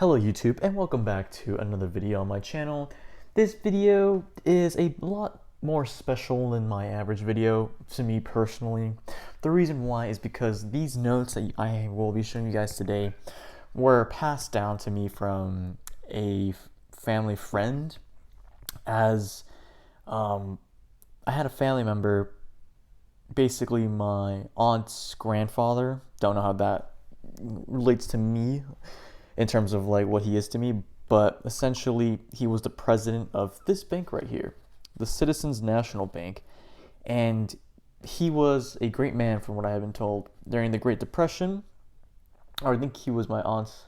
Hello YouTube and welcome back to another video on my channel. This video is a lot more special than my average video to me personally. The reason why is because these notes that I will be showing you guys today were passed down to me from a family friend as I had a family member, basically my aunt's grandfather. Don't know how that relates to me in terms of like what he is to me, but essentially he was the president of this bank right here, the Citizens National Bank, and he was a great man from what I have been told during the Great Depression. Or I think he was my aunt's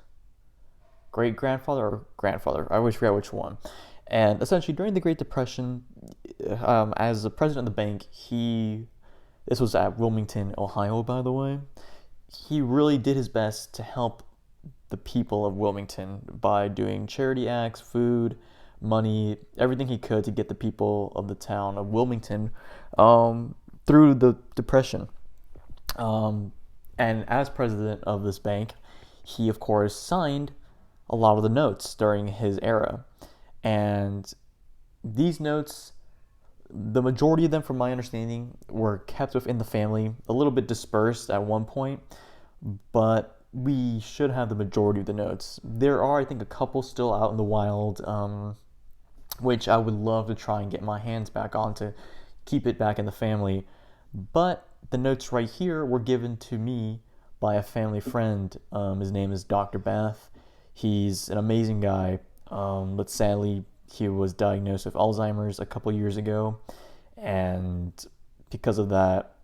great grandfather or grandfather. I always forget which one. And essentially during the Great Depression, as the president of the bank, this was at Wilmington, Ohio, by the way. He really did his best to help the people of Wilmington by doing charity acts, food, money, everything he could to get the people of the town of Wilmington through the Depression. And as president of this bank, he of course signed a lot of the notes during his era. And these notes, the majority of them, from my understanding, were kept within the family, a little bit dispersed at one point, but we should have the majority of the notes. There are, I think, a couple still out in the wild, which I would love to try and get my hands back on to keep it back in the family. But the notes right here were given to me by a family friend. His name is Dr. Bath. He's an amazing guy, but sadly, he was diagnosed with Alzheimer's a couple years ago. And because of that,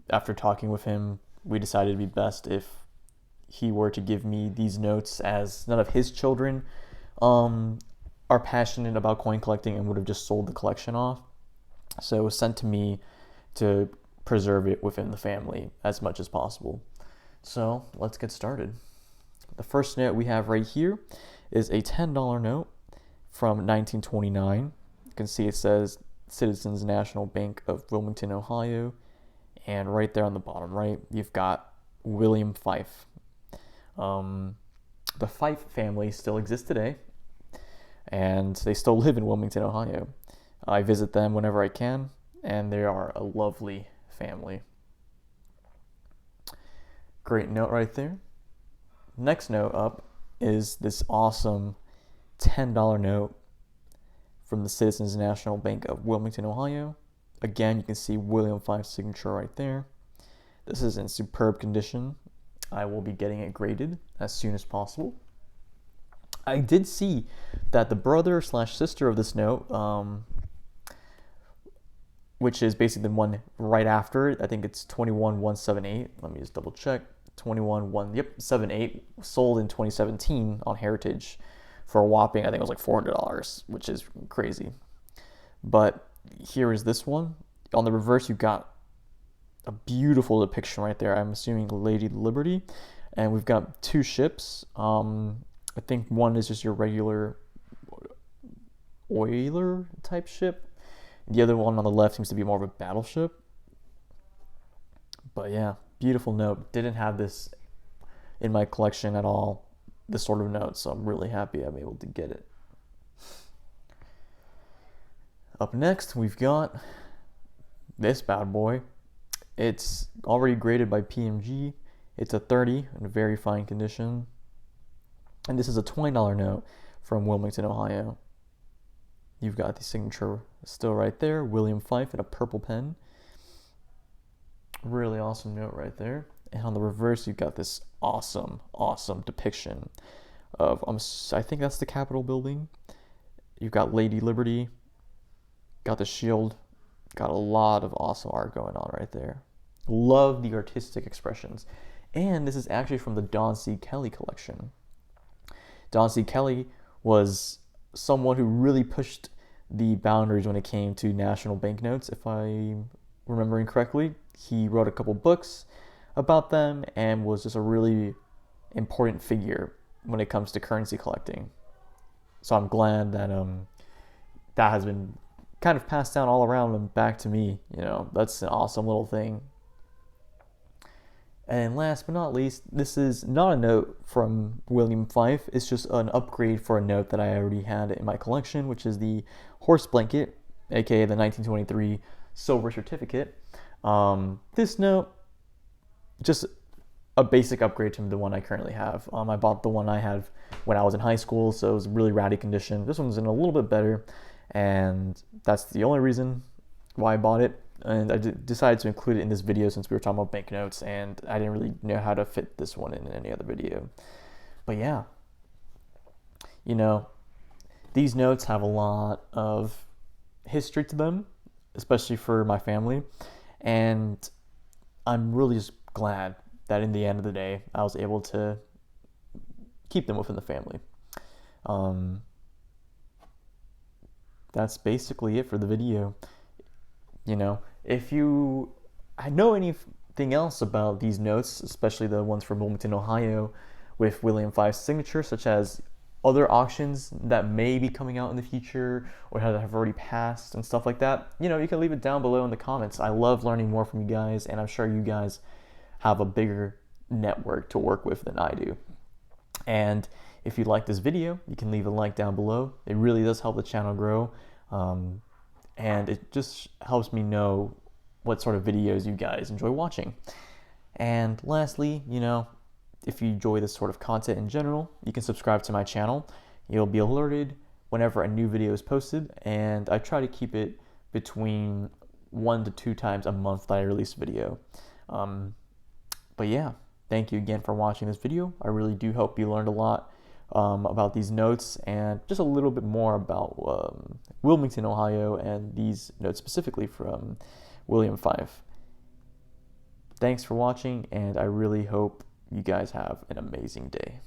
after talking with him, we decided it'd be best if he were to give me these notes, as none of his children are passionate about coin collecting and would have just sold the collection off. So it was sent to me to preserve it within the family as much as possible. So let's get started. The first note we have right here is a $10 note from 1929. You can see it says Citizens National Bank of Wilmington, Ohio. And right there on the bottom right, you've got William Fife. The Fife family still exists today, and they still live in Wilmington, Ohio. I visit them whenever I can, and they are a lovely family. Great note right there. Next note up is this awesome $10 note from the Citizens National Bank of Wilmington, Ohio. Again, you can see William Fife's signature right there. This is in superb condition. I will be getting it graded as soon as possible. I did see that the brother / sister of this note, which is basically the one right after it, I think it's 21178. Let me just double check. 21178, sold in 2017 on Heritage for a whopping, I think it was like $400, which is crazy. But here is this one. On the reverse, you've got a beautiful depiction right there. I'm assuming Lady Liberty. And we've got two ships. I think one is just your regular oiler type ship. The other one on the left seems to be more of a battleship. But yeah, beautiful note. Didn't have this in my collection at all, this sort of note, so I'm really happy I'm able to get it. Up next, we've got this bad boy. It's already graded by PMG. It's a 30 in very fine condition. And this is a $20 note from Wilmington, Ohio. You've got the signature still right there, William Fife in a purple pen. Really awesome note right there. And on the reverse, you've got this awesome depiction of, I think that's the Capitol building. You've got Lady Liberty, got the shield, got a lot of awesome art going on right there. Love the artistic expressions. And this is actually from the Don C. Kelly collection. Don C. Kelly was someone who really pushed the boundaries when it came to national banknotes, if I'm remembering correctly. He wrote a couple books about them and was just a really important figure when it comes to currency collecting. So I'm glad that that has been kind of passed down all around and back to me. You know, that's an awesome little thing. And last but not least, this is not a note from William Fife. It's just an upgrade for a note that I already had in my collection, which is the horse blanket, aka the 1923 silver certificate. This note, just a basic upgrade to the one I currently have. I bought the one I had when I was in high school, so it was really ratty condition. This one's in a little bit better, and that's the only reason why I bought it. And I decided to include it in this video since we were talking about banknotes, and I didn't really know how to fit this one in any other video. But yeah, you know, these notes have a lot of history to them, especially for my family, and I'm really just glad that in the end of the day, I was able to keep them within the family. That's basically it for the video. You know, if you know anything else about these notes, especially the ones from Wilmington, Ohio, with William Fife's signature, such as other auctions that may be coming out in the future or have already passed and stuff like that, you know, you can leave it down below in the comments. I love learning more from you guys, and I'm sure you guys have a bigger network to work with than I do. And if you like this video, you can leave a like down below. It really does help the channel grow. And it just helps me know what sort of videos you guys enjoy watching. And lastly, you know, if you enjoy this sort of content in general, you can subscribe to my channel. You'll be alerted whenever a new video is posted, and I try to keep it between 1 to 2 times a month that I release a video. But yeah, thank you again for watching this video. I really do hope you learned a lot about these notes and just a little bit more about Wilmington, Ohio, and these notes specifically from William Fife. Thanks for watching, and I really hope you guys have an amazing day.